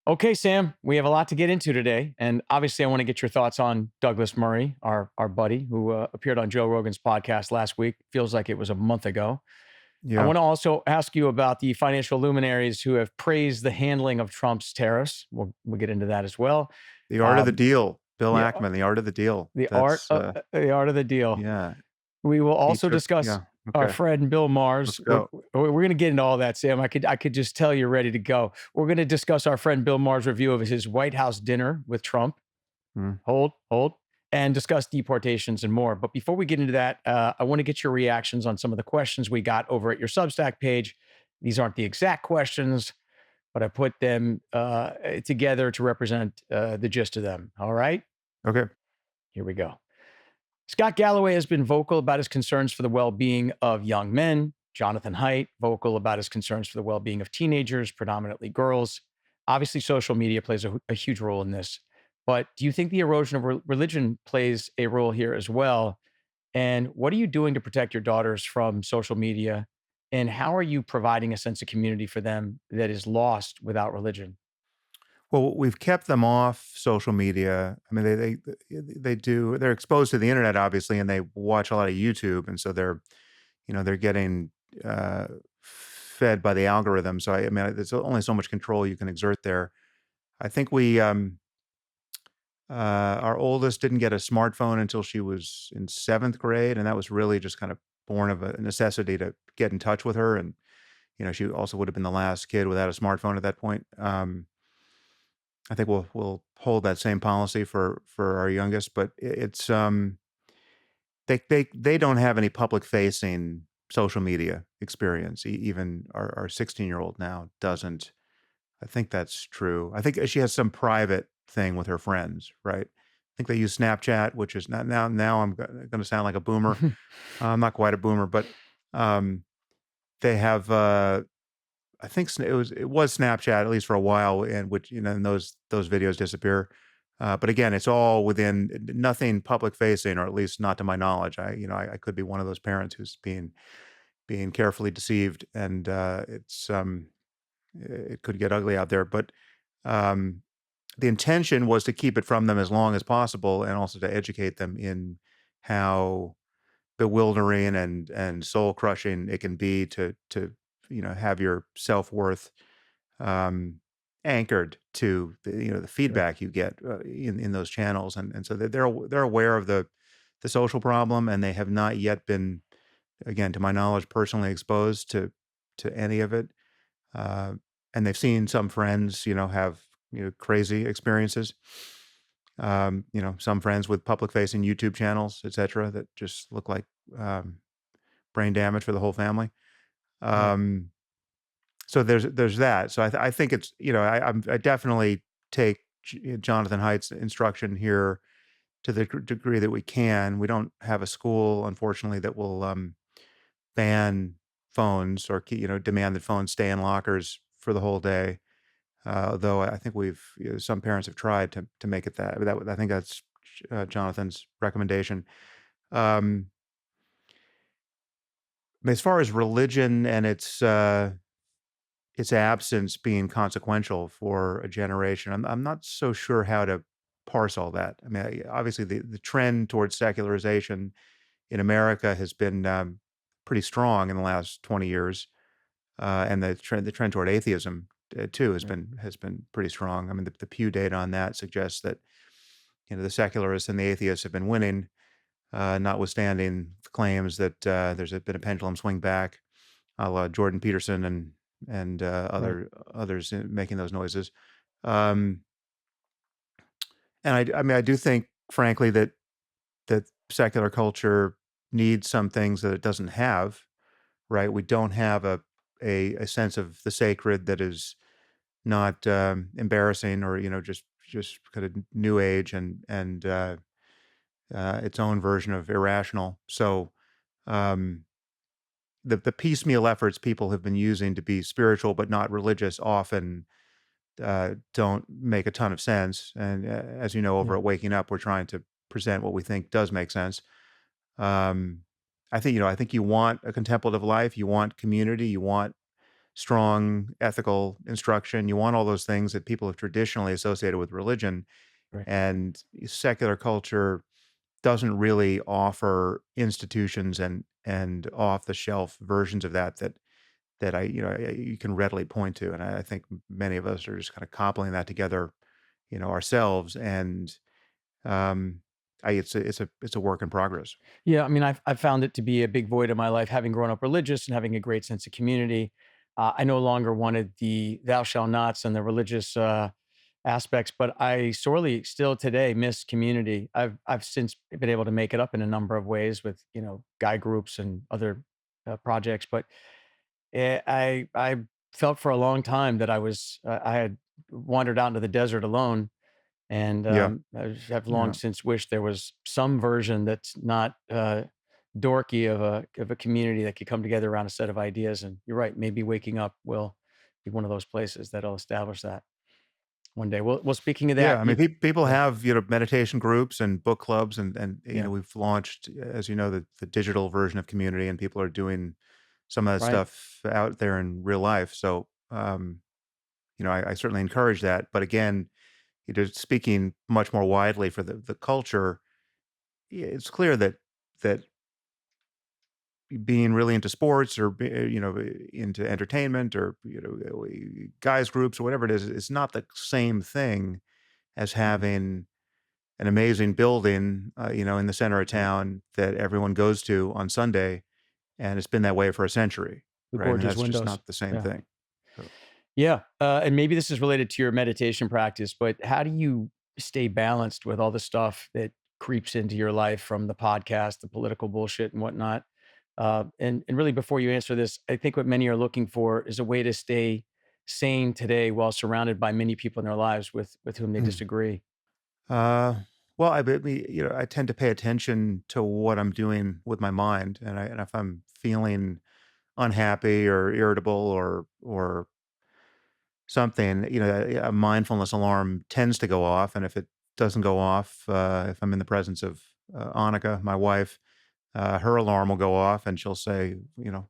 Okay, Sam, we have a lot to get into today. And obviously, I want to get your thoughts on Douglas Murray, our buddy who appeared on Joe Rogan's podcast last week. Feels like it was a month ago. I Yeah. want to also ask you about the financial luminaries who have praised the handling of Trump's tariffs. We'll get into that as well. The art of the Um, deal. Bill the, Ackman, the art of the deal. the art, That's, the art of the deal. yeah, We will he also took, discuss yeah. our Okay. friend Bill Let's Maher's. go. We're going to get into all that, Sam. I could just tell you're ready to go. We're going to discuss our friend Bill Maher's review of his White House dinner with Trump. Mm. Hold, and discuss deportations and more. But before we get into that, I want to get your reactions on some of the questions we got over at your Substack page. These aren't the exact questions, but I put them together to represent the gist of them. All right, Okay. here we go. Scott Galloway has been vocal about his concerns for the well-being of young men. Jonathan Haidt, vocal about his concerns for the well-being of teenagers, predominantly girls. Obviously, social media plays a huge role in this. But do you think the erosion of religion plays a role here as well? And what are you doing to protect your daughters from social media? And how are you providing a sense of community for them that is lost without religion? Well, we've kept them off social media. I mean, they're exposed to the internet, obviously, and they watch a lot of YouTube. And so they're getting fed by the algorithm. So, I mean, there's only so much control you can exert there. I think our oldest didn't get a smartphone until she was in 7th grade, and that was really just kind of born of a necessity to get in touch with her. And she also would have been the last kid without a smartphone at that point. I think we'll hold that same policy for our youngest, but it's they don't have any public facing social media experience. Even our 16-year-old now doesn't. I think that's true. I think she has some private thing with her friends, right? I think they use Snapchat, which is not now. Now I'm going to sound like a boomer. I'm not quite a boomer, but they have. I think it was Snapchat at least for a while, and which and those videos disappear. But again, it's all within nothing public facing, or at least not to my knowledge. I could be one of those parents who's being carefully deceived, and it could get ugly out there. But um, the intention was to keep it from them as long as possible, and also to educate them in how bewildering and soul crushing it can be to have your self worth anchored to the feedback you get in those channels, and so they're aware of the social problem, and they have not yet been, again, to my knowledge, personally exposed to any of it. Uh, and they've seen some friends, have crazy experiences. Some friends with public-facing YouTube channels, etc., that just look like um, brain damage for the whole family. Right. So there's that. So I think it's I definitely take Jonathan Haidt's instruction here to the degree that we can. We don't have a school, unfortunately, that will ban phones or demand that phones stay in lockers for the whole day. Though I think some parents have tried to make it that. I think that's Jonathan's recommendation. Um, as far as religion and its absence being consequential for a generation, I'm not so sure how to parse all that. I mean, obviously the trend towards secularization in America has been pretty strong in the last 20 years, and the trend toward atheism too has Right. been pretty strong. I mean, the Pew data on that suggests that the secularists and the atheists have been winning, notwithstanding claims that there's been a pendulum swing back, a la Jordan Peterson and Right. others making those noises. Um, and I mean, I do think, frankly, that secular culture needs some things that it doesn't have. Right? We don't have a sense of the sacred that is not embarrassing, or just kind of new age and its own version of irrational. So um, the piecemeal efforts people have been using to be spiritual but not religious often don't make a ton of sense. And as you know, over Yeah. at Waking Up, we're trying to present what we think does make sense. Um, I think you want a contemplative life, you want community, you want strong ethical instruction. You want all those things that people have traditionally associated with religion, Right. and secular culture doesn't really offer institutions and off the shelf versions of that you can readily point to, and I think many of us are just kind of cobbling that together, ourselves, and um, it's a work in progress. Yeah, I mean, I've found it to be a big void in my life, having grown up religious and having a great sense of community. I no longer wanted the thou shalt nots and the religious aspects, but I sorely still today miss community. I've since been able to make it up in a number of ways with guy groups and other projects, but I felt for a long time that I had wandered out into the desert alone, and Yeah, I've long yeah, since wished there was some version that's not dorky of a community that could come together around a set of ideas. And you're right, maybe waking up will be one of those places that'll establish that one day. Well, speaking of yeah. that, I mean, people yeah, have meditation groups and book clubs, and yeah, we've launched, as you know, the digital version of community, and people are doing some of that right. stuff out there in real life. So, I certainly encourage that. But again, speaking much more widely for the culture, it's clear that being really into sports or into entertainment or guys groups or whatever it is not the same thing as Mhm. having an amazing building in the center of Right. town that everyone goes to on Sunday, and it's been that way for a century, The right? And gorgeous that's just windows. not the same Yeah. thing. So, Yeah, and maybe this is related to your meditation practice, but how do you stay balanced with all the stuff that creeps into your life from the podcast, the political bullshit, and whatnot? And really, before you answer this, I think what many are looking for is a way to stay sane today while surrounded by many people in their lives with whom they mm. disagree. uh, well, I tend to pay attention to what I'm doing with my mind, and if I'm feeling unhappy or irritable or something, a mindfulness alarm tends to go off, and if it doesn't go off, if I'm in the presence of Annika, my wife, her alarm will go off, and she'll say,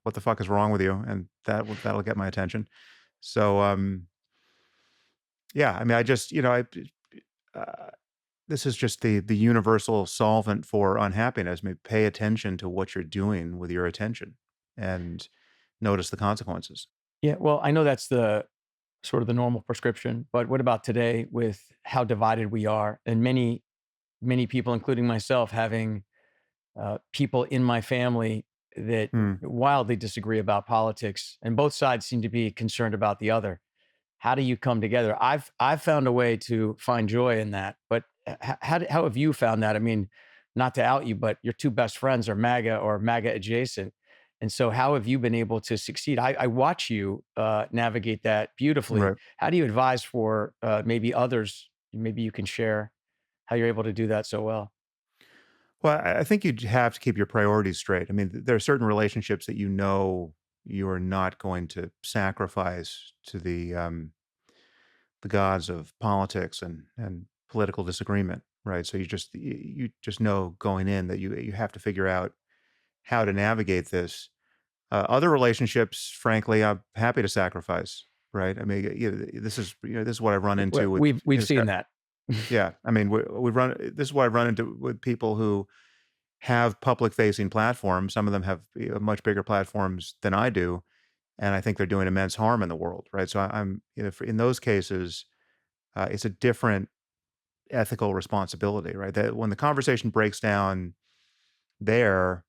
"What the fuck is wrong with you?" And that'll get my attention. So, yeah, I mean, I just, uh, this is just the universal solvent for unhappiness. I mean, pay attention to what you're doing with your attention, and notice the consequences. Yeah, well, I know that's the sort of the normal prescription, but what about today with how divided we are, and many people, including myself, having people in my family that Hmm. wildly disagree about politics, and both sides seem to be concerned about the other. How do you come together? I've found a way to find joy in that, but how have you found that? I mean, not to out you, but your two best friends are MAGA or MAGA adjacent, and so how have you been able to succeed? I watch you navigate that beautifully. Right. How do you advise for maybe others? Maybe you can share how you're able to do that so well. Well, I think you have to keep your priorities straight. I mean, there are certain relationships that you are not going to sacrifice to the gods of politics and political disagreement, right? So you just know going in that you have to figure out how to navigate this. Other relationships, frankly, I'm happy to sacrifice, right? I mean, this is what I've run into with We've seen that. yeah. I mean, we run. This is what I've run into with people who have public facing platforms. Some of them have much bigger platforms than I do, and I think they're doing immense harm in the world, right? So I'm, in those cases, it's a different ethical responsibility, right? That when the conversation breaks down there,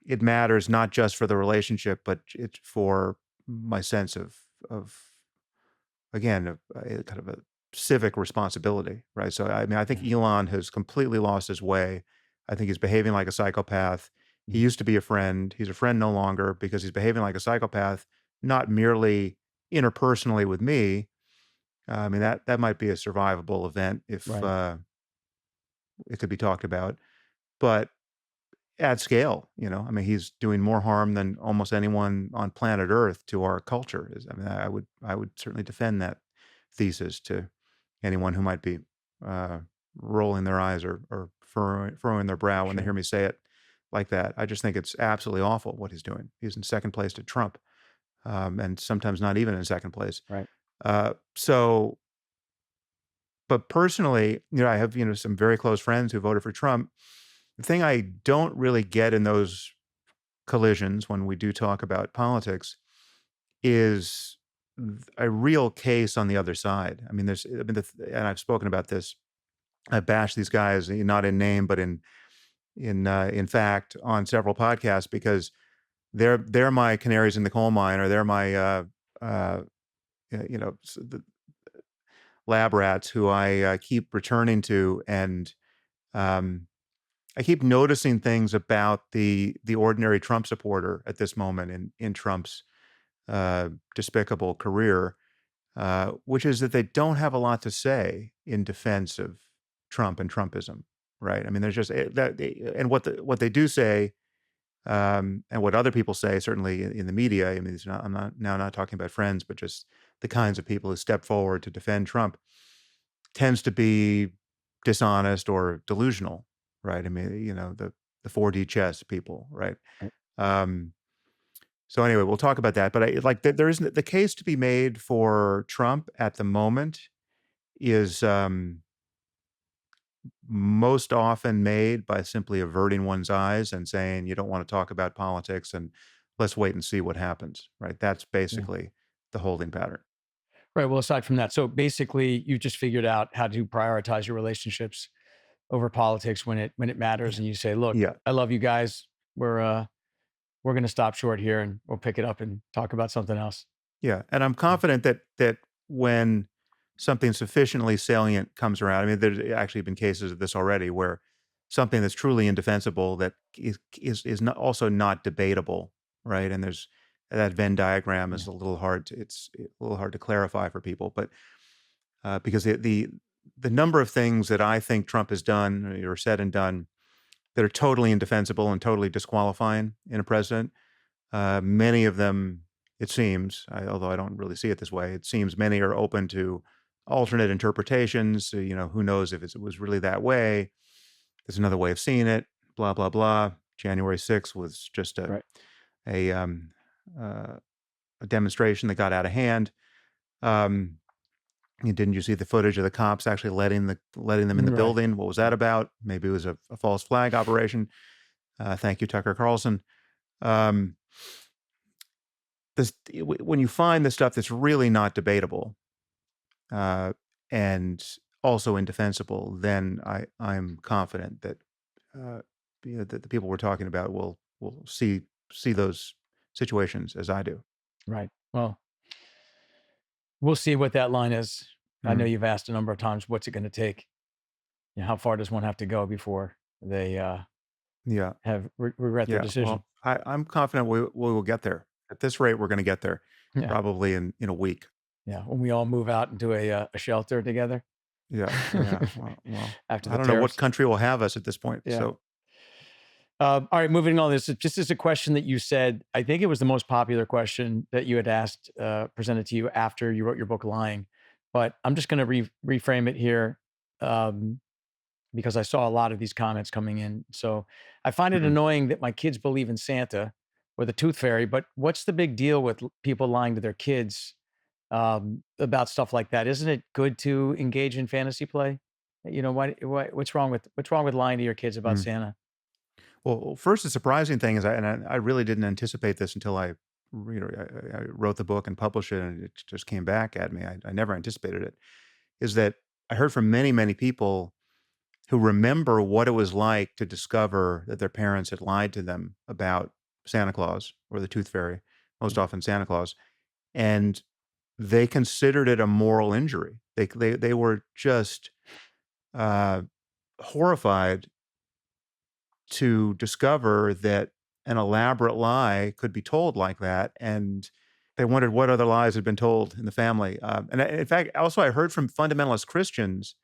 it matters not just for the relationship, but it's for my sense of again a kind of a civic responsibility, right? So I mean, I think Yeah. Elon has completely lost his way. I think he's behaving like a psychopath. He Mhm. used to be a friend. He's a friend no longer because he's behaving like a psychopath, not merely interpersonally with me. I mean that might be a survivable event if Right. it could be talked about, but at scale, I mean, he's doing more harm than almost anyone on planet Earth to our culture. I mean, I would certainly defend that thesis to anyone who might be uh, rolling their eyes or furrowing their brow when they hear Sure. me say it like that. I just think it's absolutely awful what he's doing. He's in second place to Trump. and sometimes not even in second place. Right. So, but personally, I have, some very close friends who voted for Trump. The thing I don't really get in those collisions when we do talk about politics is a real case on the other side. I mean, and I've spoken about this. I bash these guys, not in name, but in fact, on several podcasts because they're my canaries in the coal mine, or they're my uh, the lab rats who I keep returning to, and um, I keep noticing things about the ordinary Trump supporter at this moment in Trump's despicable career, which is that they don't have a lot to say in defense of Trump and Trumpism, right? I mean, there's just and what they do say, and what other people say, certainly in the media. I mean, I'm not talking about friends, but just the kinds of people who step forward to defend Trump tends to be dishonest or delusional, right? I mean, the 4D chess people, right? Right. Um, so anyway, we'll talk about that. But there isn't the case to be made for Trump at the moment is most often made by simply averting one's eyes and saying you don't want to talk about politics and let's wait and see what happens, right? That's Yeah. basically the holding pattern. Right. Well, aside from that, so basically, you just figured out how to prioritize your relationships over politics when it matters, Yeah. and you say, "Look, Yeah. I love you guys. We're going to stop short here, and we'll pick it up and talk about something else." Yeah, and I'm confident that when something sufficiently salient comes around, I mean, there's actually been cases of this already where something that's truly indefensible that is not, also not debatable, right? And there's that Venn diagram is Yeah. a little hard. It's a little hard to clarify for people, but because the number of things that I think Trump has done or said and done that are totally indefensible and totally disqualifying in a president, many of them, it seems, although I don't really see it this way, it seems many are open to alternate interpretations. So, who knows if it was really that way? There's another way of seeing it. Blah blah blah. January 6th was just Right. a, um, uh, a demonstration that got out of hand. Um, didn't you see the footage of the cops actually letting them in the Right. building? What was that about? Maybe it was a false flag operation. Thank you, Tucker Carlson. Um, when you find the stuff that's really not debatable uh, and also indefensible, then I'm confident that that the people we're talking about will see those situations as I do. Right. Well, we'll see what that line is. I know Mm, you've asked a number of times, what's it going to take? How far does one have to go before they yeah, regret their yeah. decision? Well, I'm confident we will get there. At this rate, we're going to get there Yeah. probably in a week. Yeah. When we all move out into a shelter together Yeah, yeah. Well, after I the don't know what tariffs. country will have us at this point. Yeah. So, All right, moving on. This just as a question that you said, I think it was the most popular question that you had asked, presented to you after you wrote your book, Lying. But I'm just going to reframe it here um, because I saw a lot of these comments coming in. So I find it mm, annoying that my kids believe in Santa or the Tooth Fairy, but what's the big deal with people lying to their kids about stuff like that? Isn't it good to engage in fantasy play? What's wrong with lying to your kids about mm. Santa? Well, first, the surprising thing is, I really didn't anticipate this until I wrote the book and published it, and it just came back at me. I never anticipated it. Is that I heard from many, many people who remember what it was like to discover that their parents had lied to them about Santa Claus or the Tooth Fairy, most Yeah. often Santa Claus, and they considered it a moral injury. They were just uh, horrified to discover that an elaborate lie could be told like that, and they wondered what other lies had been told in the family. In fact, also I heard from fundamentalist Christians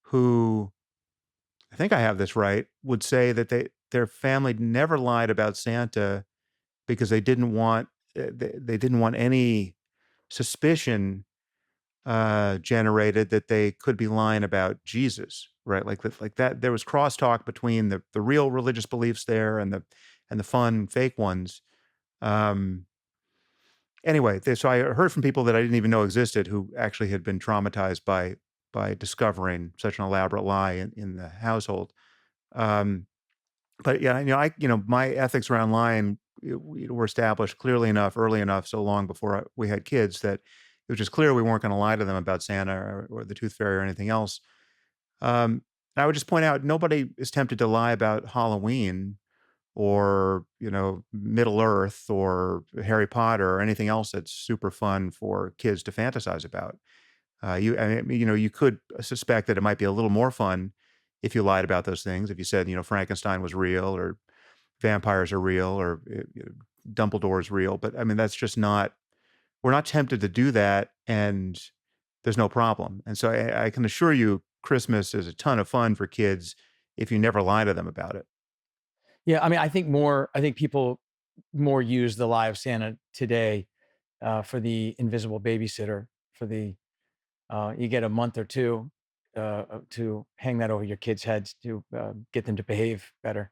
who, I think I have this right, would say that their family never lied about Santa because they didn't want any suspicion generated that they could be lying about Jesus, right? Like that. There was crosstalk between the real religious beliefs there and the fun fake ones. Um, anyway, so I heard from people that I didn't even know existed who actually had been traumatized by discovering such an elaborate lie in the household. Um, but yeah, my ethics around lying were established clearly enough, early enough, so long before we had kids that it was just clear we weren't going to lie to them about Santa or the Tooth Fairy or anything else. Um, I would just point out nobody is tempted to lie about Halloween or Middle Earth or Harry Potter or anything else that's super fun for kids to fantasize about. You could suspect that it might be a little more fun if you lied about those things. If you said, Frankenstein was real or vampires are real or Dumbledore is real. But I mean, that's just not, we're not tempted to do that. And there's no problem. And so I can assure you, Christmas is a ton of fun for kids if you never lie to them about it. Yeah, I mean, I think people more use the lie of Santa today for the invisible babysitter, for the you get a month or two to hang that over your kids' heads to get them to behave better.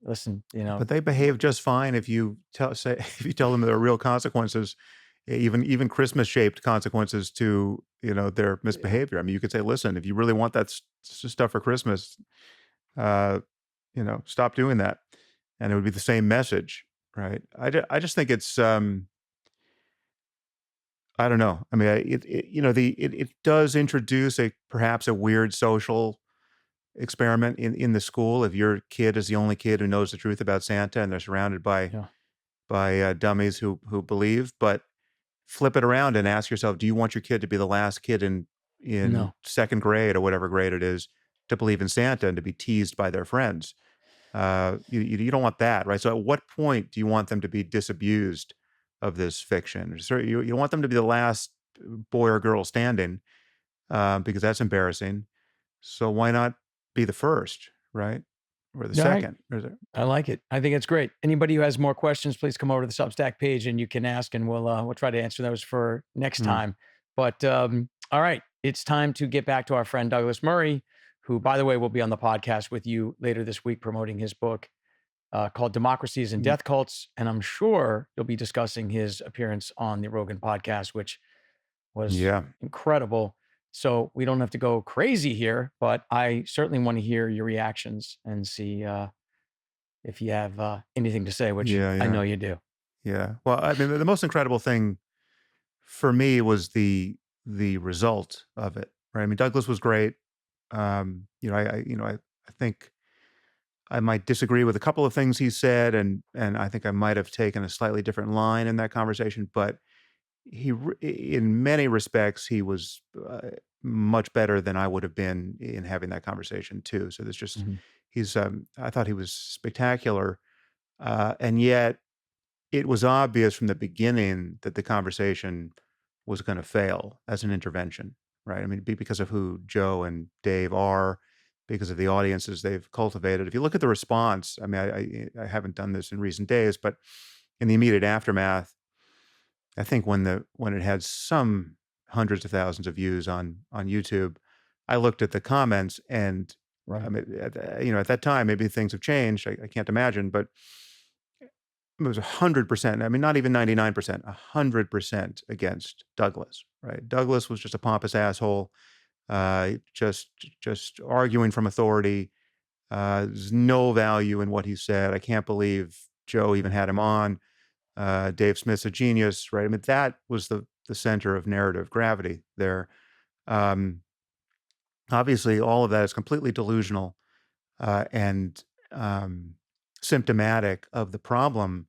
Listen, But they behave just fine if you if you tell them there are real consequences, even Christmas shaped consequences to their misbehavior. I mean, you could say, listen, if you really want that stuff for Christmas, uh, stop doing that, and it would be the same message, right? I just think it's I don't know. I mean, it does introduce perhaps a weird social experiment in the school if your kid is the only kid who knows the truth about Santa and they're surrounded by yeah, dummies who believe. But flip it around and ask yourself, do you want your kid to be the last kid in no, second grade or whatever grade it is to believe in Santa and to be teased by their friends? You don't want that, right? So at what point do you want them to be disabused of this fiction? So you want them to be the last boy or girl standing, because that's embarrassing. So why not be the first, right? Or the all right. second? I like it. I think it's great. Anybody who has more questions, please come over to the Substack page and you can ask, and we'll try to answer those for next Mm, time. But all right, it's time to get back to our friend Douglas Murray, who, by the way, will be on the podcast with you later this week promoting his book called Democracies and mm, Death Cults. And I'm sure you'll be discussing his appearance on the Rogan podcast, which was yeah, incredible. So we don't have to go crazy here, but I certainly want to hear your reactions and see if you have anything to say, which yeah, I yeah, know you do. yeah. Well, I mean, the most incredible thing for me was the result of it, right? I mean, Douglas was great. I think I might disagree with a couple of things he said, and I think I might have taken a slightly different line in that conversation. But in many respects, he was much better than I would have been in having that conversation too. So there's just Mhm. I thought he was spectacular, and yet it was obvious from the beginning that the conversation was going to fail as an intervention, right? I mean, because of who Joe and Dave are, because of the audiences they've cultivated. If you look at the response, I mean, I haven't done this in recent days, but in the immediate aftermath, I think when it had some hundreds of thousands of views on YouTube, I looked at the comments and I Right. mean, at that time, maybe things have changed. I can't imagine, but it was 100%. I mean, not even 99%, 100% against Douglas, right? Douglas was just a pompous asshole, uh, just just arguing from authority. There's no value in what he said. I can't believe Joe even had him on. Dave Smith's a genius, right? I mean, that was the center of narrative gravity there. Um, Obviously, all of that is completely delusional, and um, symptomatic of the problem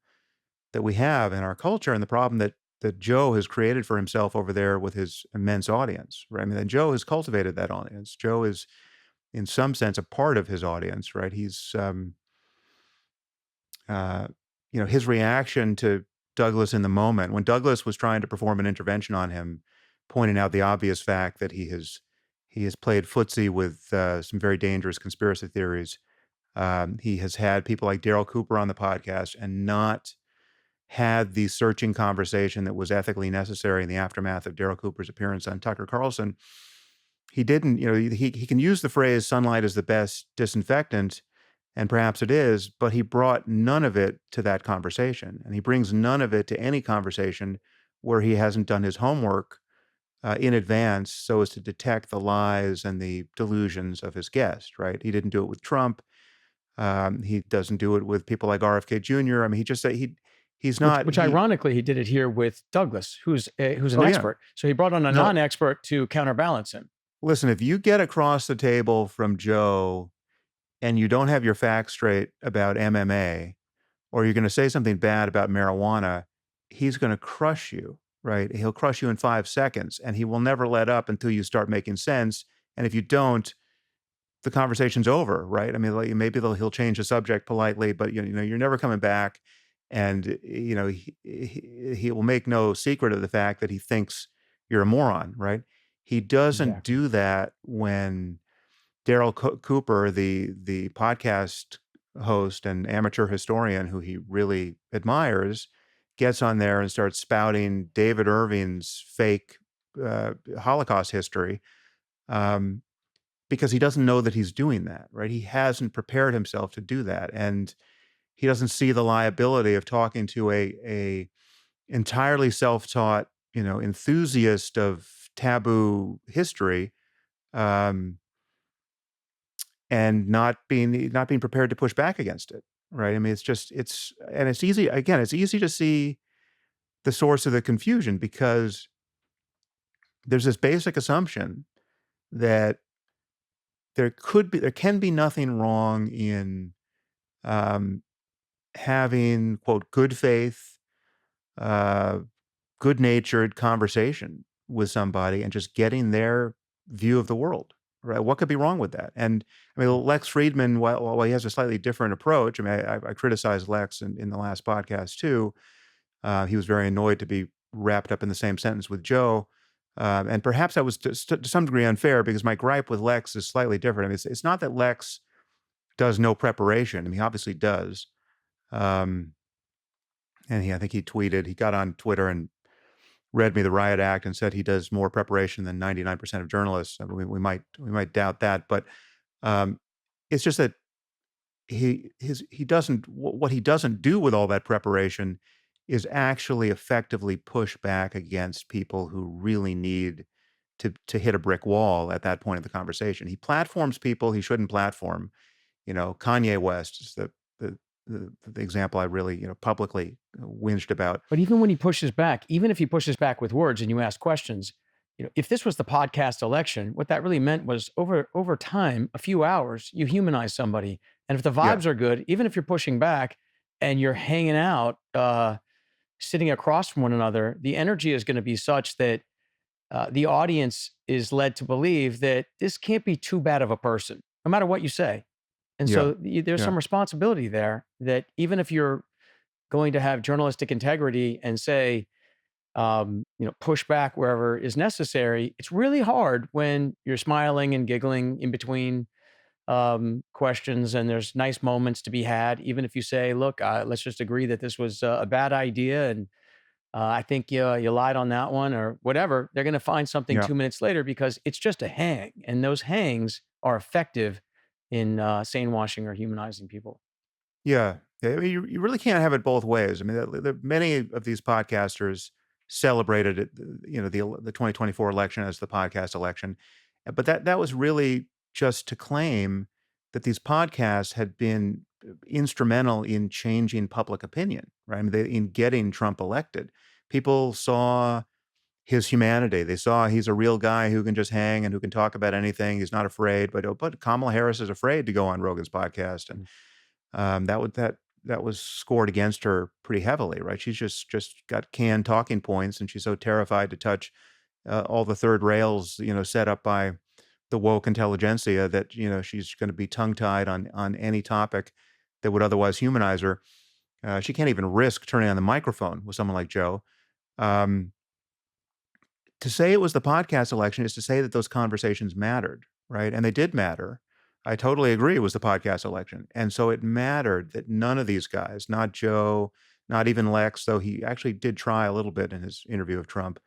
that we have in our culture and the problem that Joe has created for himself over there with his immense audience, right? I mean, and Joe has cultivated that audience. Joe is, in some sense, a part of his audience, right? He's, uh, his reaction to Douglas in the moment when Douglas was trying to perform an intervention on him, pointing out the obvious fact that he has played footsie with some very dangerous conspiracy theories. He has had people like Darryl Cooper on the podcast and not had the searching conversation that was ethically necessary in the aftermath of Darryl Cooper's appearance on Tucker Carlson. He didn't, he can use the phrase sunlight is the best disinfectant, And perhaps it is, but he brought none of it to that conversation. And he brings none of it to any conversation where he hasn't done his homework in advance so as to detect the lies and the delusions of his guest, right? He didn't do it with Trump. He doesn't do it with people like RFK Jr. I mean, he's not, Which ironically, he did it here with Douglas, who's an oh yeah. expert. So he brought on a No, non-expert to counterbalance him. listen, if you get across the table from Joe and you don't have your facts straight about MMA, or you're going to say something bad about marijuana, he's going to crush you, right? He'll crush you in 5 seconds, and he will never let up until you start making sense. And if you don't, the conversation's over, right? I mean, like, maybe he'll change the subject politely, but you know, you're never coming back. And you know, he will make no secret of the fact that he thinks you're a moron, right? He doesn't Exactly. do that when Darryl Cooper, the podcast host and amateur historian who he really admires, gets on there and starts spouting David Irving's fake Holocaust history, um, because he doesn't know that he's doing that, right? He hasn't prepared himself to do that, and he doesn't see the liability of talking to a entirely self-taught, you know, enthusiast of taboo history. Um, and not being prepared to push back against it, right? I mean, it's easy, again, it's easy to see the source of the confusion because there's this basic assumption that there can be nothing wrong in um, having, quote, good faith, uh, good-natured conversation with somebody and just getting their view of the world, right? What could be wrong with that? And I mean, Lex Friedman, while he has a slightly different approach, I mean, I criticized Lex in the last podcast too. He was very annoyed to be wrapped up in the same sentence with Joe. And perhaps that was to some degree unfair because my gripe with Lex is slightly different. I mean, it's not that Lex does no preparation. I mean, he obviously does. Um, and I think he got on Twitter and read me the riot act and said he does more preparation than 99% of journalists. I mean, we might doubt that, but um, it's just that he doesn't what he doesn't do with all that preparation is actually effectively push back against people who really need to hit a brick wall at that point of the conversation. He platforms people he shouldn't platform. You know, Kanye West is the the example I really, you know, publicly whinged about. But even when he pushes back, even if he pushes back with words and you ask questions, if this was the podcast election, what that really meant was over time, a few hours, you humanize somebody. And if the Yeah, vibes are good, even if you're pushing back and you're hanging out, sitting across from one another, the energy is going to be such that the audience is led to believe that this can't be too bad of a person, no matter what you say. And yeah, so there's yeah, some responsibility there that even if you're going to have journalistic integrity and say, push back wherever is necessary. It's really hard when you're smiling and giggling in between questions and there's nice moments to be had. Even if you say, look, let's just agree that this was a bad idea. And I think you lied on that one or whatever. They're going to find something yeah. 2 minutes later because it's just a hang. And those hangs are effective in sane washing or humanizing people. Yeah. Yeah, I mean, you really can't have it both ways. I mean, many of these podcasters celebrated it, you know, the 2024 election as the podcast election, but that was really just to claim that these podcasts had been instrumental in changing public opinion, right? I mean, in getting Trump elected. People saw his humanity. They saw he's a real guy who can just hang and who can talk about anything. He's not afraid. But Kamala Harris is afraid to go on Rogan's podcast, and Mm. that was scored against her pretty heavily, right? She's just got canned talking points, and she's so terrified to touch all the third rails, you know, set up by the woke intelligentsia that you know she's going to be tongue tied on any topic that would otherwise humanize her. She can't even risk turning on the microphone with someone like Joe. Um, to say it was the podcast election is to say that those conversations mattered, right? And they did matter. I totally agree it was the podcast election. And so it mattered that none of these guys, not Joe, not even Lex, though he actually did try a little bit in his interview of Trump,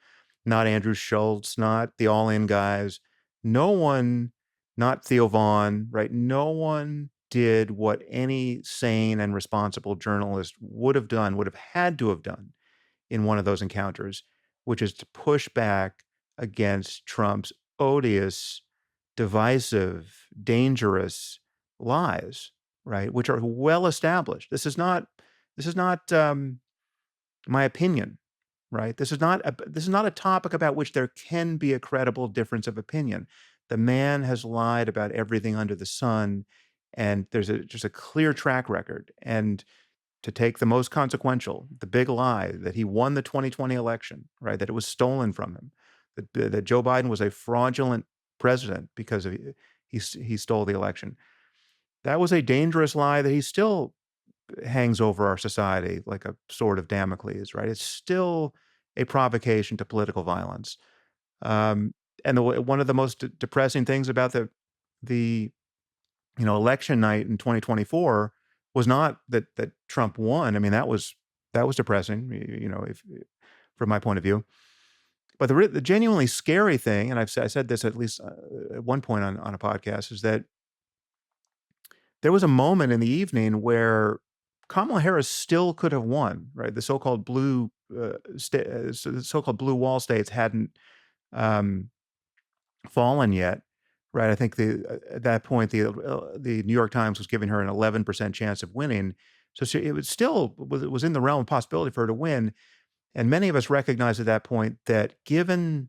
not Andrew Schultz, not the All In guys, no one, not Theo Vaughn, right? No one did what any sane and responsible journalist would have done, would have had to have done in one of those encounters, which is to push back against Trump's odious, divisive, dangerous lies, right? Which are well established. This is not my opinion, right? This is not a topic about which there can be a credible difference of opinion. The man has lied about everything under the sun, and there's just a clear track record. And to take the most consequential, the big lie that he won the 2020 election, right? That it was stolen from him, that Joe Biden was a fraudulent president because he stole the election. That was a dangerous lie that he still hangs over our society like a sword of Damocles, right? It's still a provocation to political violence. Um, and one of the most depressing things about the election night in 2024 was not that Trump won. I mean, that was depressing, if from my point of view. But the genuinely scary thing, and I said this at least at one point on a podcast, is that there was a moment in the evening where Kamala Harris still could have won, right? The so-called the so-called blue wall states hadn't um, fallen yet, right? I think at that point the New York Times was giving her an 11% chance of winning, so it was in the realm of possibility for her to win. And many of us recognized at that point that given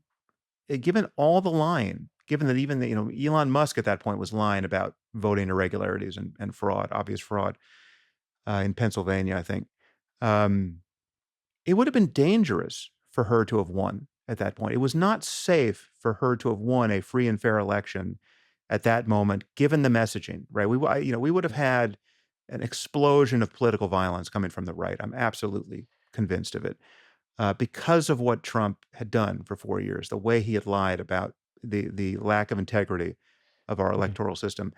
all the lying, given that even Elon Musk at that point was lying about voting irregularities and fraud, obvious fraud in Pennsylvania, I think. Um, it would have been dangerous for her to have won at that point. It was not safe for her to have won a free and fair election at that moment, given the messaging, right? We would have had an explosion of political violence coming from the right. I'm absolutely convinced of it because of what Trump had done for 4 years, the way he had lied about the lack of integrity of our Yeah. electoral system.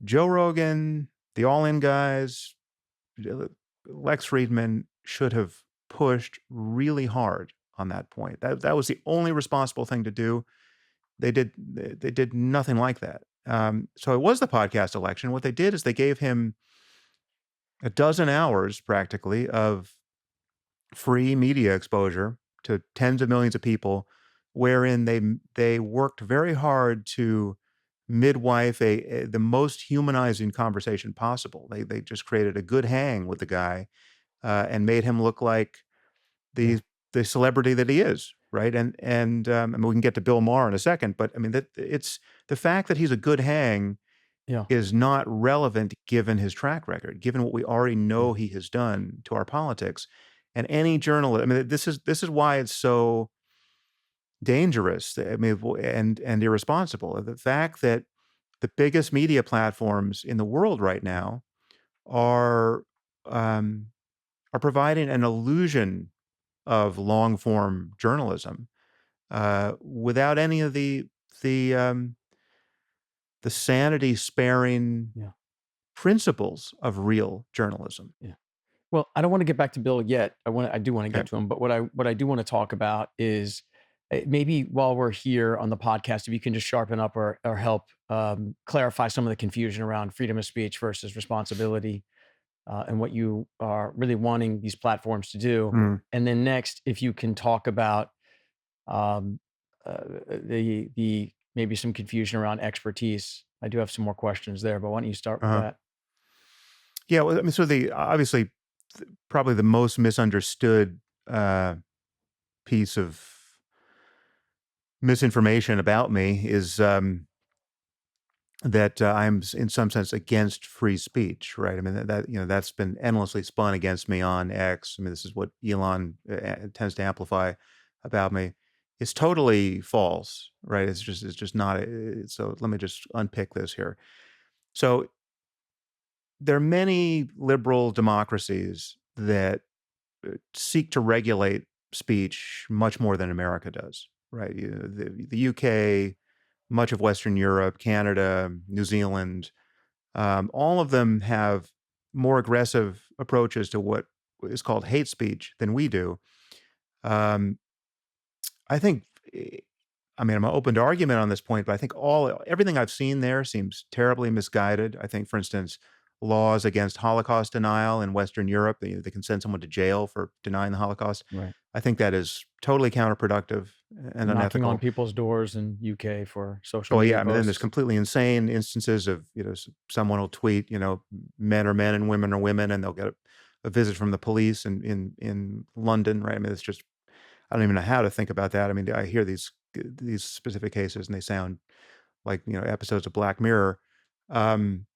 Joe Rogan, the All In guys, Lex Friedman should have pushed really hard on that point. That was the only responsible thing to do. They did nothing like that. So it was the podcast election. What they did is they gave him a dozen hours practically of free media exposure to tens of millions of people, wherein they worked very hard to midwife the most humanizing conversation possible. They just created a good hang with the guy and made him look like Yeah. the celebrity that he is, right? And we can get to Bill Maher in a second, but I mean that it's the fact that he's a good hang Yeah. is not relevant given his track record, given what we already know Yeah. he has done to our politics. And any journalist, I mean, this is why it's so dangerous. I mean, and irresponsible. The fact that the biggest media platforms in the world right now are um, are providing an illusion of long form journalism without any of the um, the sanity sparing Yeah. principles of real journalism. Yeah. Well, I don't want to get back to Bill yet. I do want to Okay. get to him, but what I do want to talk about is maybe while we're here on the podcast, if you can just sharpen up or help clarify some of the confusion around freedom of speech versus responsibility and what you are really wanting these platforms to do. Mm, And then next, if you can talk about um, the maybe some confusion around expertise. I do have some more questions there, but why don't you start with uh-huh. that? Yeah. Well, I mean, so obviously probably the most misunderstood piece of misinformation about me is that I'm in some sense against free speech, right? I mean that's been endlessly spun against me on X. I mean this is what Elon tends to amplify about me. It's totally false, right? It's just not. So let me just unpick this here. So there are many liberal democracies that seek to regulate speech much more than America does, right? The UK, much of Western Europe, Canada, New Zealand, all of them have more aggressive approaches to what is called hate speech than we do. Um, I think I mean, I'm open to argument on this point, but I think everything I've seen there seems terribly misguided. I think, for instance, laws against Holocaust denial in Western Europe, they can send someone to jail for denying the Holocaust. Right. I think that is totally counterproductive and Knocking on unethical. people's doors in UK for social Oh, media yeah, I mean, then there's posts. completely insane instances of, someone will tweet, men are men and women are women, and they'll get a visit from the police in London, right? I mean, it's just I don't even know how to think about that. I mean, I hear these specific cases, and they sound like, episodes of Black Mirror. Um,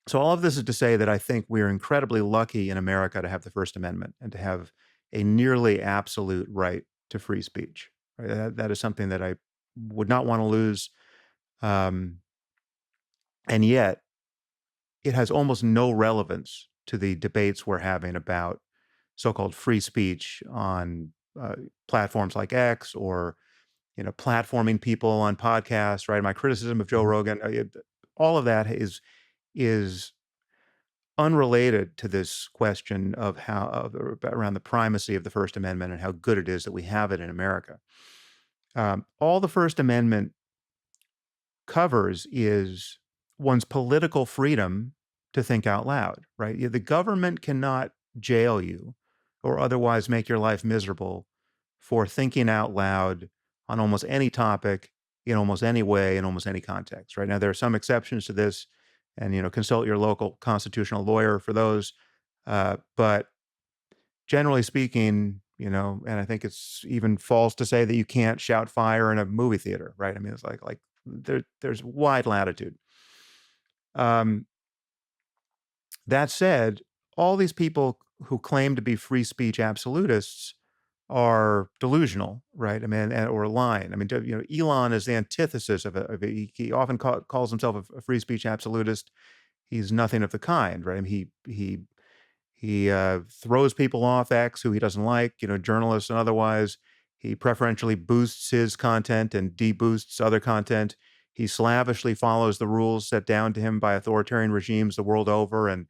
so all of this is to say that I think we're incredibly lucky in America to have the First Amendment and to have a nearly absolute right to free speech. Right? That is something that I would not want to lose. Um, and yet, it has almost no relevance to the debates we're having about so-called free speech on platforms like X, or platforming people on podcasts. Right, my criticism of Joe Mhm. Rogan, all of that is unrelated to this question of around the primacy of the First Amendment and how good it is that we have it in America. All the First Amendment covers is one's political freedom to think out loud, right? The government cannot jail you or otherwise make your life miserable for thinking out loud on almost any topic, in almost any way, in almost any context, right? Now, there are some exceptions to this, and, consult your local constitutional lawyer for those. But generally speaking, and I think it's even false to say that you can't shout fire in a movie theater, right? I mean, it's like there's wide latitude. Um, that said, all these people who claim to be free speech absolutists are delusional, right? I mean, or lying. I mean, Elon is the antithesis he often calls himself a free speech absolutist. He's nothing of the kind, right? I mean, he throws people off X who he doesn't like, journalists and otherwise. He preferentially boosts his content and deboosts other content. He slavishly follows the rules set down to him by authoritarian regimes the world over, and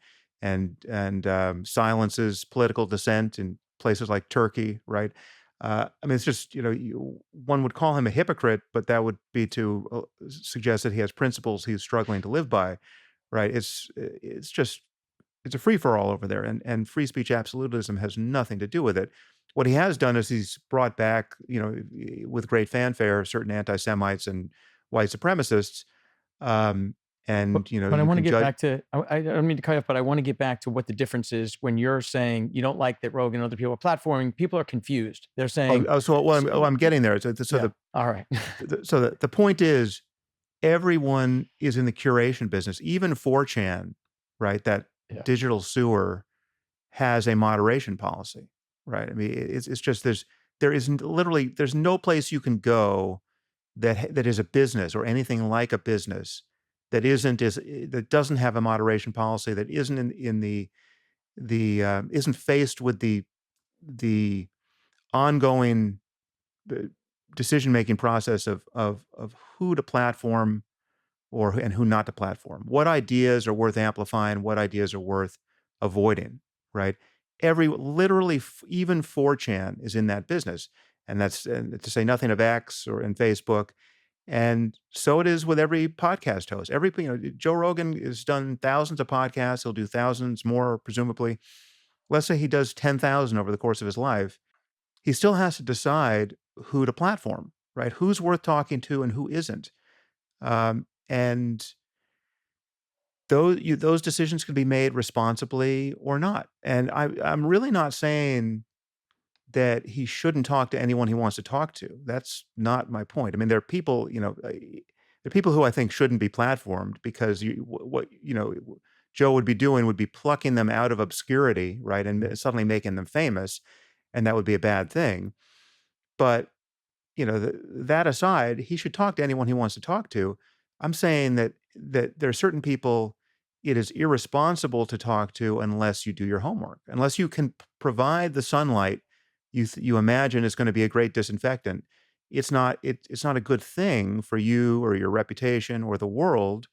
silences political dissent in places like Turkey. Right? I mean, it's just one would call him a hypocrite, but that would be to suggest that he has principles he's struggling to live by. Right? It's a free for all over there, and free speech absolutism has nothing to do with it. What he has done is he's brought back, with great fanfare, certain anti-Semites and white supremacists, um, But and I you want to can get judge. back to I don't mean to cut you off, but I want to get back to what the difference is when you're saying you don't like that Rogan and other people are platforming. People are confused. They're saying, I'm getting there. So yeah, all right, the point is, everyone is in the curation business. Even 4chan, right? That yeah, digital sewer has a moderation policy, right? I mean, it's just there's no place you can go that is a business or anything like a business that doesn't have a moderation policy, that isn't in the isn't faced with the ongoing decision making process of who to platform and who not to platform. What ideas are worth amplifying? What ideas are worth avoiding? Right? Literally, even 4chan is in that business, and to say nothing of X or in Facebook. And so it is with every podcast host. Joe Rogan has done thousands of podcasts. He'll do thousands more, presumably. Let's say he does 10,000 over the course of his life. He still has to decide who to platform, right? Who's worth talking to and who isn't. And those decisions can be made responsibly or not. And I'm really not saying that he shouldn't talk to anyone he wants to talk to. That's not my point. I mean, there are people, there are people who I think shouldn't be platformed because what Joe would be doing would be plucking them out of obscurity, right, and suddenly making them famous, and that would be a bad thing. But that aside, he should talk to anyone he wants to talk to. I'm saying that there are certain people it is irresponsible to talk to unless you do your homework, unless you can provide the sunlight you imagine is going to be a great disinfectant. It's not a good thing for you or your reputation or the world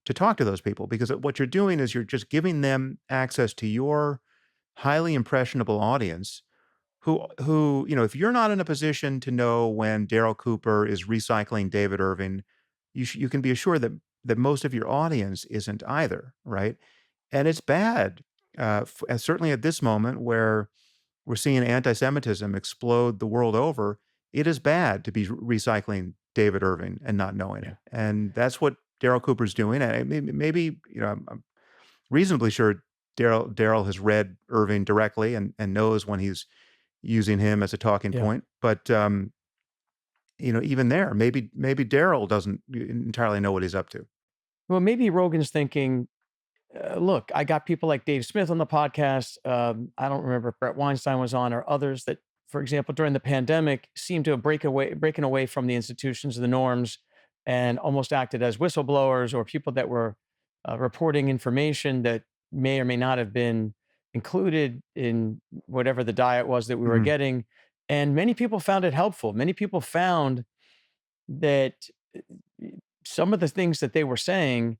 to talk to those people, because what you're doing is you're just giving them access to your highly impressionable audience who, if you're not in a position to know when Daryl Cooper is recycling David Irving, you can be assured that most of your audience isn't either, right? And it's bad, certainly at this moment where we're seeing anti-Semitism explode the world over. It is bad to be recycling David Irving and not knowing it, Yeah. and that's what Daryl Cooper's doing. And maybe, I'm reasonably sure Daryl has read Irving directly and knows when he's using him as a talking Yeah. point. But even there, maybe Darryl doesn't entirely know what he's up to. Well, maybe Rogan's thinking, look, I got people like Dave Smith on the podcast. I don't remember if Brett Weinstein was on or others that, for example, during the pandemic, seemed to have breaking away from the institutions, the norms, and almost acted as whistleblowers or people that were reporting information that may or may not have been included in whatever the diet was that we were Mhm. getting. And many people found it helpful. Many people found that some of the things that they were saying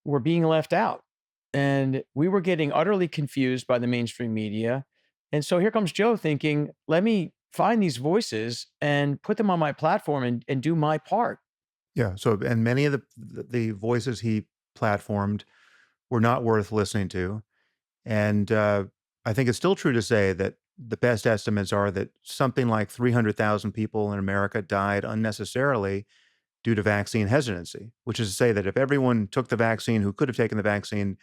were being left out. And we were getting utterly confused by the mainstream media. And so here comes Joe thinking, let me find these voices and put them on my platform and do my part. Yeah. So, and many of the voices he platformed were not worth listening to. And I think it's still true to say that the best estimates are that something like 300,000 people in America died unnecessarily due to vaccine hesitancy, which is to say that if everyone took the vaccine who could have taken the vaccine,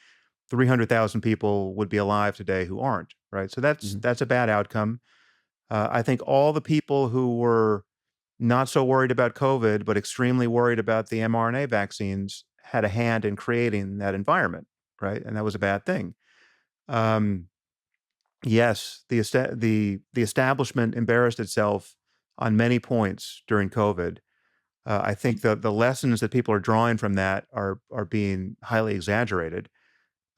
300,000 people would be alive today who aren't, right? So that's Mhm. that's a bad outcome. I think all the people who were not so worried about COVID, but extremely worried about the mRNA vaccines had a hand in creating that environment, right? And that was a bad thing. Um, yes, the establishment embarrassed itself on many points during COVID. I think the lessons that people are drawing from that are being highly exaggerated,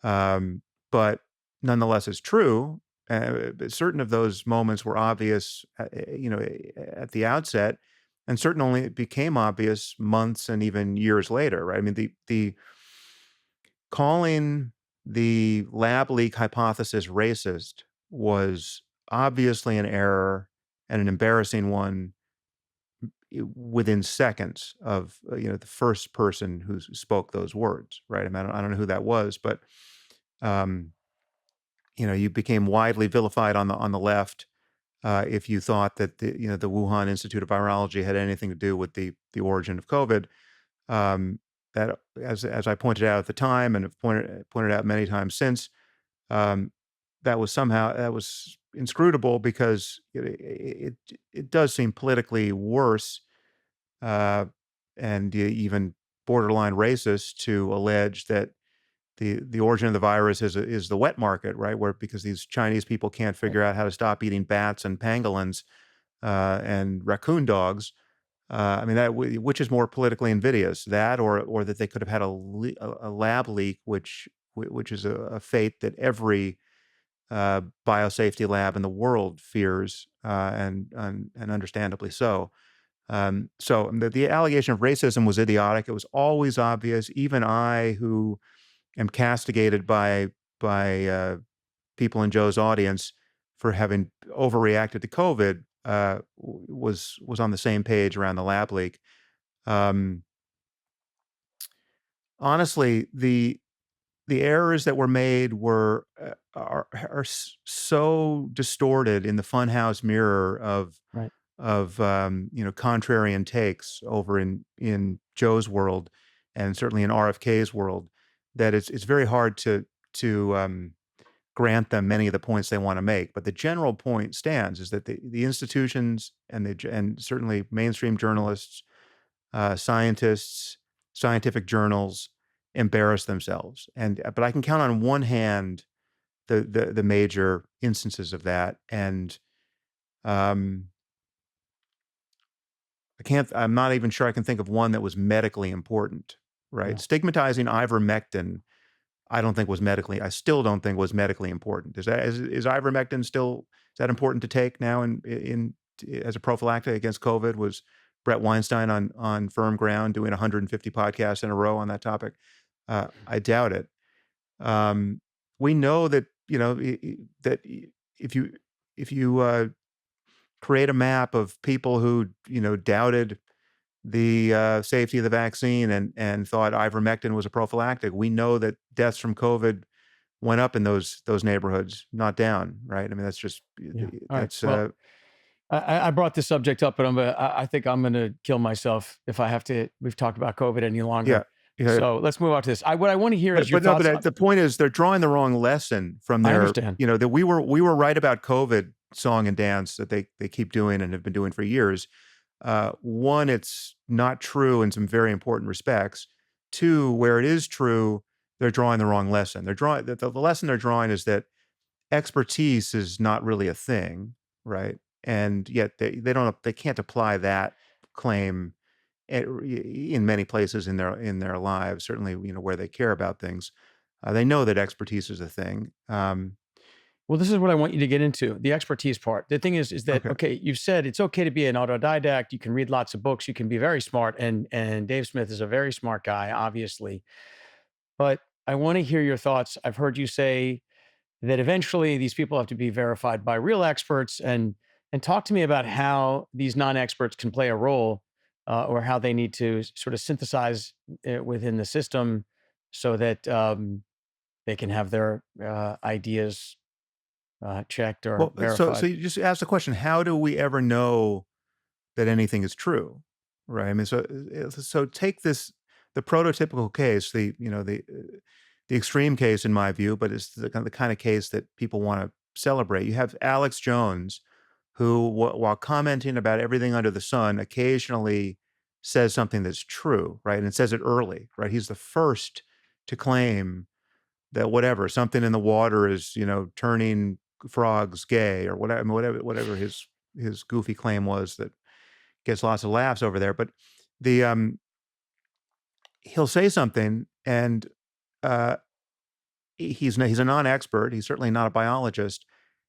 um, but nonetheless, it's true. But certain of those moments were obvious, at the outset, and certain only became obvious months and even years later. Right? I mean, the calling the lab leak hypothesis racist was obviously an error and an embarrassing one within seconds of the first person who spoke those words, right? I mean, I don't know who that was, but um, you became widely vilified on the left if you thought that the Wuhan Institute of Virology had anything to do with the origin of COVID. Um, that, as I pointed out at the time and have pointed out many times since, um, that was inscrutable because it does seem politically worse uh, and even borderline racist to allege that the origin of the virus is the wet market, right? Where because these Chinese people can't Right. figure out how to stop eating bats and pangolins and raccoon dogs. I mean which is more politically invidious, that or that they could have had a lab leak, which is a fate that every biosafety lab in the world fears, and understandably so. So the allegation of racism was idiotic. It was always obvious. Even I, who am castigated by people in Joe's audience for having overreacted to COVID, was on the same page around the lab leak. Um, honestly, the errors that were made are so distorted in the funhouse mirror Right. of contrarian takes over in Joe's world, and certainly in RFK's world, that it's very hard to grant them many of the points they want to make. But the general point stands: is that the institutions and certainly mainstream journalists, scientists, scientific journals embarrass themselves. And but I can count on one hand the major instances of that, and um, I'm not even sure I can think of one that was medically important, right? Yeah. Stigmatizing ivermectin, I still don't think was medically important. Is ivermectin still, is that important to take now in as a prophylactic against COVID? Was Brett Weinstein on firm ground doing 150 podcasts in a row on that topic? I doubt it. Um, we know that, that if you if you create a map of people who doubted the safety of the vaccine and thought ivermectin was a prophylactic, we know that deaths from COVID went up in those neighborhoods, not down, right? I mean, that's just Yeah. All right. that's Well, I brought this subject up, but I think I'm going to kill myself if I have to. We've talked about COVID any yeah, longer. yeah. So let's move on to this. What I want to hear is your But no, thoughts. but the point is they're drawing the wrong lesson from I their, understand. that we were right about COVID song and dance that they keep doing and have been doing for years. One, it's not true in some very important respects. Two, where it is true, they're drawing the wrong lesson. They're drawing the lesson they're drawing is that expertise is not really a thing, right? And yet they can't apply that claim in many places in their lives. Certainly, where they care about things, they know that expertise is a thing. Well, this is what I want you to get into, the expertise part. The thing is that, Okay. okay, you've said it's okay to be an autodidact. You can read lots of books. You can be very smart. And Dave Smith is a very smart guy, obviously. But I want to hear your thoughts. I've heard you say that eventually these people have to be verified by real experts, and talk to me about how these non-experts can play a role, or how they need to sort of synthesize it within the system so that they can have their ideas checked or Well, so verified. you just ask the question: how do we ever know that anything is true, right? I mean, so take the prototypical case, the extreme case in my view, but it's the kind of case that people want to celebrate. You have Alex Jones, who, while commenting about everything under the sun, occasionally says something that's true, right? And it says it early, right? He's the first to claim that whatever something in the water is, turning frogs gay or whatever, I mean, whatever his goofy claim was that gets lots of laughs over there. But the he'll say something, and uh, he's a non-expert. He's certainly not a biologist.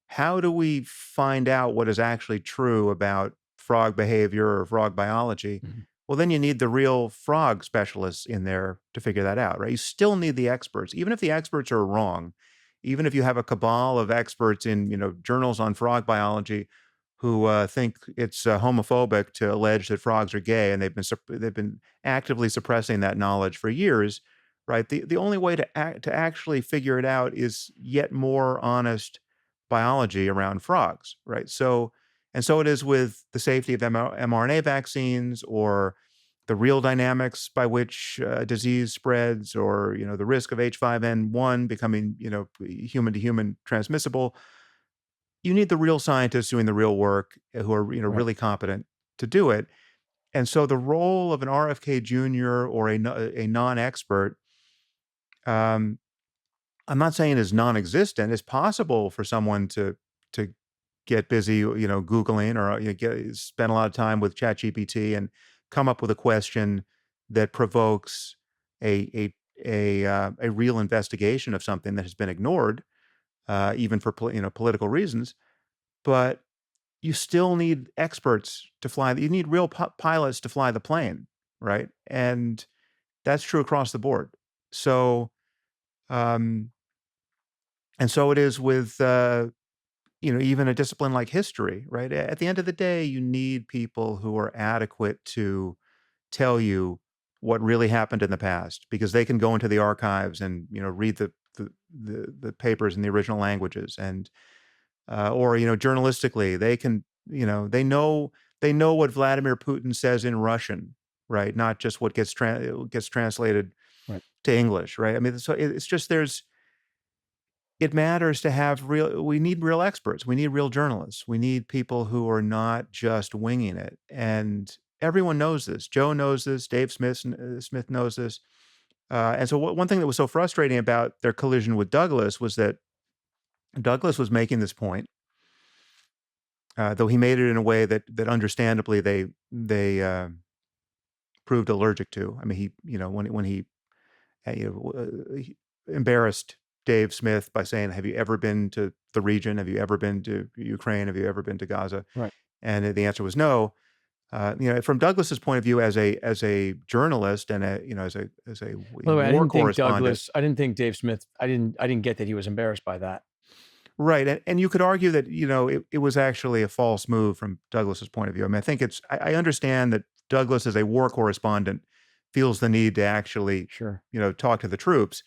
How do we find out what is actually true about frog behavior or frog biology? Mhm. Well, then you need the real frog specialists in there to figure that out, right? You still need the experts, even if the experts are wrong. Even if you have a cabal of experts in journals on frog biology who think it's homophobic to allege that frogs are gay, and they've been actively suppressing that knowledge for years, right? The only way to actually figure it out is yet more honest biology around frogs, right? So it is with the safety of mRNA vaccines, or the real dynamics by which disease spreads, or the risk of H5N1 becoming human to human transmissible. You need the real scientists doing the real work, who are Right. really competent to do it. And so the role of an RFK Jr. or a non-expert, um, I'm not saying is non-existent. It's possible for someone to get busy, Googling, or spend a lot of time with ChatGPT and come up with a question that provokes a real investigation of something that has been ignored, even for political reasons. But you still need experts to fly. You need real pilots to fly the plane, right? And that's true across the board. So, um, and so it is with even a discipline like history, right? At the end of the day, you need people who are adequate to tell you what really happened in the past, because they can go into the archives and read the papers in the original languages, and or journalistically they can they know what Vladimir Putin says in Russian, right? Not just what gets translated Right. to English, right? I mean, so it's just it matters to have we need real experts. We need real journalists. We need people who are not just winging it. And everyone knows this. Joe knows this. Dave Smith knows this. And so one thing that was so frustrating about their collision with Douglas was that Douglas was making this point, though he made it in a way that understandably they proved allergic to. I mean, when he he embarrassed Dave Smith by saying, "Have you ever been to the region? Have you ever been to Ukraine? Have you ever been to Gaza?" Right. And the answer was no. From Douglas's point of view, as a journalist and as a By the way, I war didn't think correspondent, Douglas. I didn't think Dave Smith. I didn't get that he was embarrassed by that. Right, and you could argue that, it was actually a false move from Douglas's point of view. I mean, I think I understand that Douglas, as a war correspondent, feels the need to actually, Sure. talk to the troops,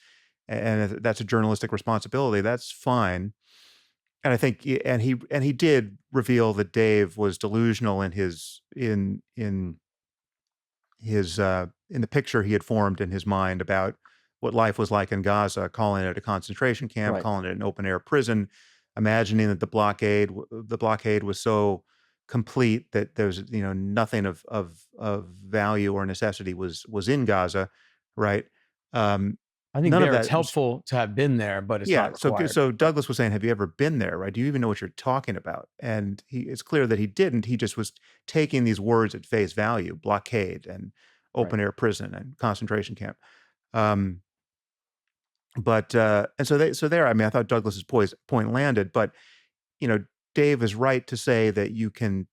and if that's a journalistic responsibility. That's fine. And I think, and he did reveal that Dave was delusional in the picture he had formed in his mind about what life was like in Gaza, calling it a concentration camp, Right. calling it an open air prison, imagining that the blockade was so complete that there's, nothing of value or necessity was in Gaza, right? Um, I think None of there it's that was. helpful to have been there, but it's not Yeah, so required. so Douglas was saying, "Have you ever been there, right? Do you even know what you're talking about?" And it's clear that he didn't. He just was taking these words at face value: blockade and Right. open air prison and concentration camp. Um, but and so there. I mean, I thought Douglas's point landed, but you know, Dave is right to say that you can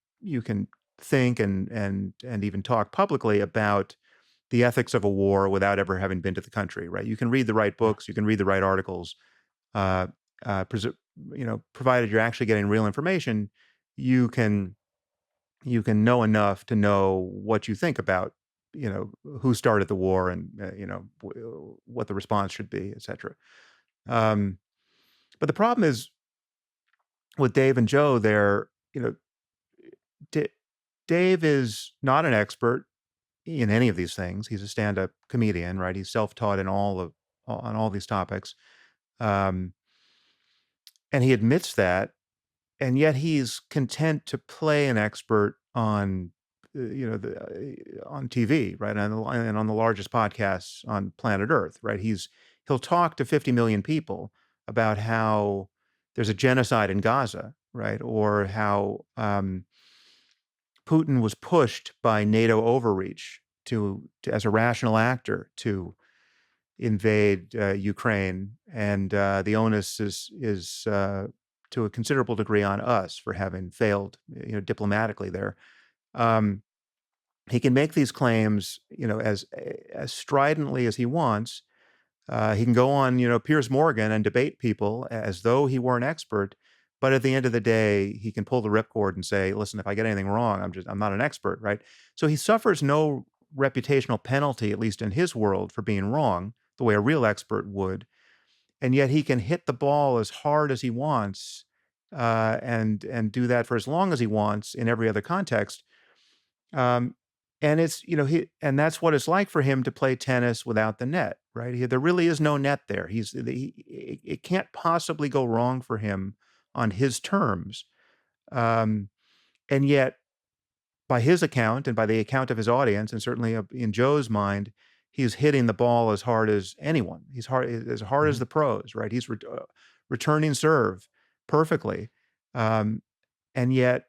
think and even talk publicly about the ethics of a war without ever having been to the country, right? You can read the right Yeah. books, you can read the right articles, uh, provided you're actually getting real information, you can know enough to know what you think about, who started the war and what the response should be, etc. Yeah. Um, but the problem is with Dave and Joe, they're D- Dave is not an expert in any of these things. He's a stand-up comedian, right? He's self-taught in on all these topics, um, and he admits that. And yet he's content to play an expert on, on TV, right? And on the largest podcasts on planet Earth, right? He'll talk to 50 million people about how there's a genocide in Gaza, right? Or how Putin was pushed by NATO overreach as a rational actor to invade Ukraine, and the onus is to a considerable degree on us for having failed, diplomatically there. Um, he can make these claims, as stridently as he wants. He can go on, Piers Morgan and debate people as though he were an expert. But at the end of the day, he can pull the ripcord and say, "Listen, if I get anything wrong, I'm not an expert," right? So he suffers no reputational penalty, at least in his world, for being wrong, the way a real expert would. And yet he can hit the ball as hard as he wants, and do that for as long as he wants in every other context. Um, and it's, that's what it's like for him to play tennis without the net, right? There really is no net there. It can't possibly go wrong for him on his terms. Um, and yet, by his account and by the account of his audience, and certainly in Joe's mind, he's hitting the ball as hard as anyone. He's as hard as Mhm. the pros, right? He's returning serve perfectly, um, and yet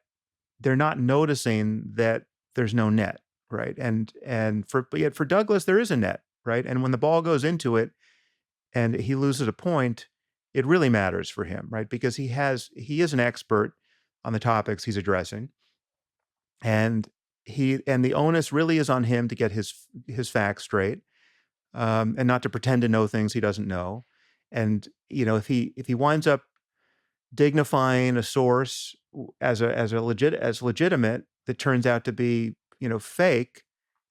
they're not noticing that there's no net, right? But yet for Douglas, there is a net, right? And when the ball goes into it and he loses a point, it really matters for him, right? Because he is an expert on the topics he's addressing, and the onus really is on him to get his facts straight, and not to pretend to know things he doesn't know. And if he winds up dignifying a source as legitimate that turns out to be fake,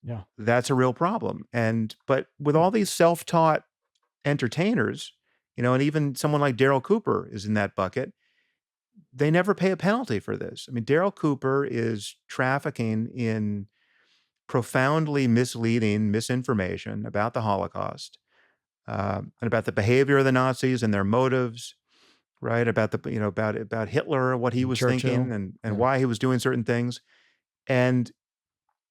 Yeah. that's a real problem. But with Yeah. all these self-taught entertainers, and even someone like Darryl Cooper is in that bucket, they never pay a penalty for this. I mean, Darryl Cooper is trafficking in profoundly misleading misinformation about the Holocaust, and about the behavior of the Nazis and their motives, right? About about Hitler, what he And was thinking, Churchill. and Yeah. why he was doing certain things. And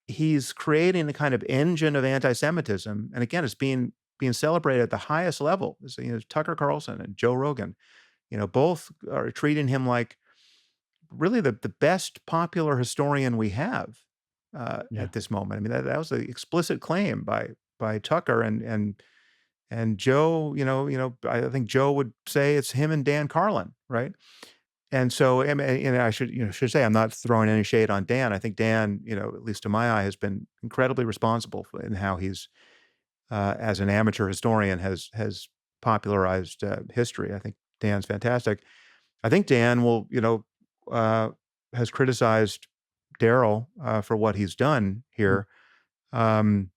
he's creating a kind of engine of anti-Semitism. And again, it's being celebrated at the highest level. Tucker Carlson and Joe Rogan, both are treating him like really the best popular historian we have Yeah. at this moment. I mean, that was an explicit claim by Tucker, and Joe. I think Joe would say it's him and Dan Carlin, right? And so, I mean, I should say I'm not throwing any shade on Dan. I think Dan, at least to my eye, has been incredibly responsible in how he's, as an amateur historian, has popularized history. I think Dan's fantastic. I think Dan will, has criticized Darryl for what he's done here. Um,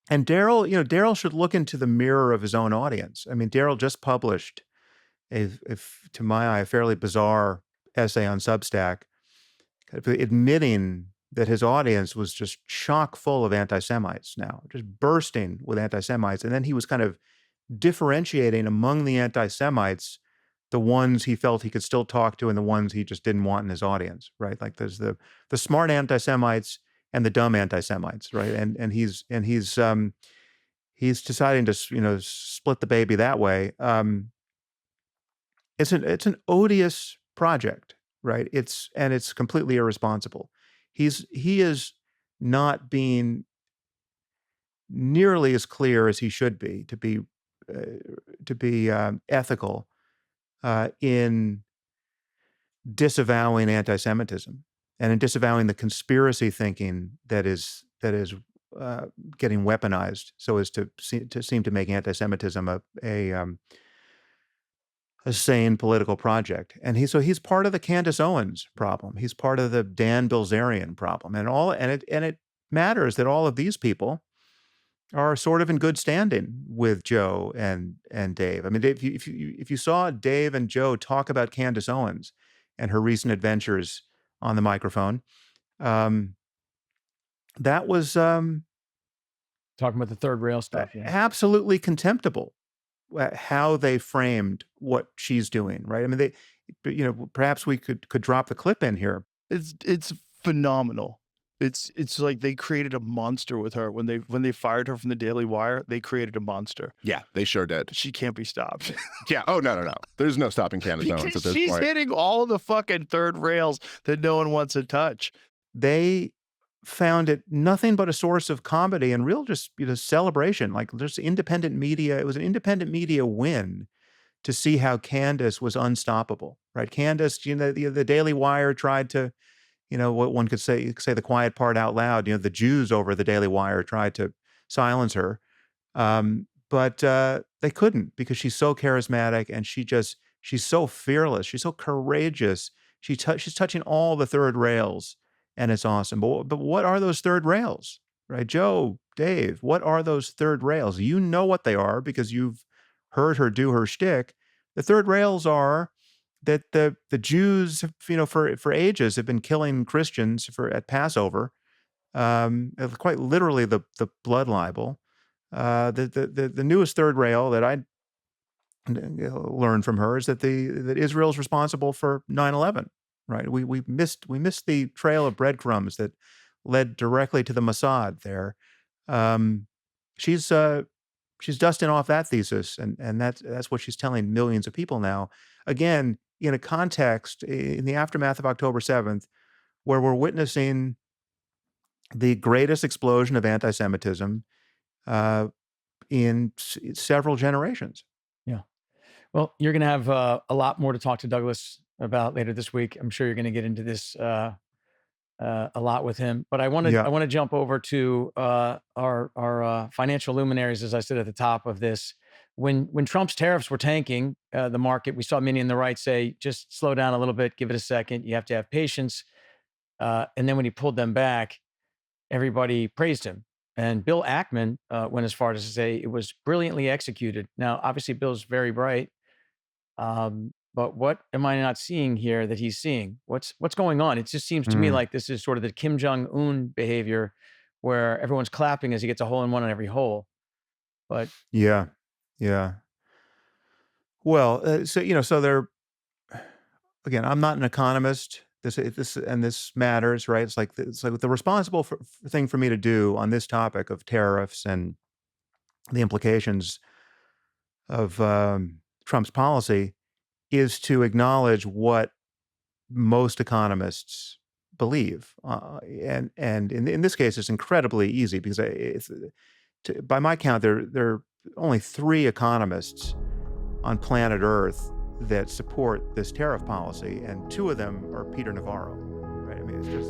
and Darryl should look into the mirror of his own audience. I mean, Darryl just published to my eye, a fairly bizarre essay on Substack, admitting that his audience was just chock full of anti-Semites now, just bursting with anti-Semites. And then he was kind of differentiating among the anti-Semites the ones he felt he could still talk to and the ones he just didn't want in his audience, right? Like there's the smart anti-Semites and the dumb anti-Semites, right? And he's deciding to split the baby that way. It's an odious project, right? It's completely irresponsible. He is not being nearly as clear as he should be to be ethical in disavowing anti-Semitism and in disavowing the conspiracy thinking that is getting weaponized so as to seem to make anti-Semitism a sane political project. And he's part of the Candace Owens problem. He's part of the Dan Bilzerian problem. And it matters that all of these people are sort of in good standing with Joe and Dave. I mean, if you saw Dave and Joe talk about Candace Owens and her recent adventures on the microphone, that was Talking about the third rail stuff. Yeah. Absolutely contemptible how they framed what she's doing, right? I mean, perhaps we could drop the clip in here. It's phenomenal. It's like they created a monster with her when they fired her from the Daily Wire. They created a monster. Yeah, they sure did. She can't be stopped. Yeah. Oh no. There's no stopping Candace Owens at this she's point. hitting all the fucking third rails that no one wants to touch. They found it nothing but a source of comedy and real just celebration. Like there's independent media. It was an independent media win to see how Candace was unstoppable, right? Candace, the Daily Wire tried to, what one could say the quiet part out loud. The Jews over the Daily Wire tried to silence her, but they couldn't because she's so charismatic and she's so fearless. She's so courageous. She's touching all the third rails, and it's awesome. But what are those third rails, right? Joe, Dave, what are those third rails? You know what they are because you've heard her do her shtick. The third rails are that the Jews, for ages have been killing Christians at Passover, quite literally the blood libel. The newest third rail that I learned from her is that Israel's responsible for 9/11. Right? We missed the trail of breadcrumbs that led directly to the Mossad there. She's dusting off that thesis, and that's what she's telling millions of people now. Again, in a context, in the aftermath of October 7th, where we're witnessing the greatest explosion of anti-Semitism in several generations. Yeah. Well, you're going to have a lot more to talk to Douglas about later this week. I'm sure you're going to get into this a lot with him. But I want to jump over to our financial luminaries, as I said at the top of this. When Trump's tariffs were tanking the market, we saw many in the right say, just slow down a little bit, give it a second. You have to have patience. And then when he pulled them back, everybody praised him. And Bill Ackman went as far as to say it was brilliantly executed. Now, obviously, Bill's very bright. But what am I not seeing here that he's seeing? What's going on? It just seems to me like this is sort of the Kim Jong-un behavior where everyone's clapping as he gets a hole in one on every hole. But yeah. Well, so they're, again, I'm not an economist. This matters, right? It's like the responsible thing for me to do on this topic of tariffs and the implications of Trump's policy is to acknowledge what most economists believe, and in this case, it's incredibly easy because by my count, there are only 3 economists on planet Earth that support this tariff policy, and 2 of them are Peter Navarro, right? I mean, it's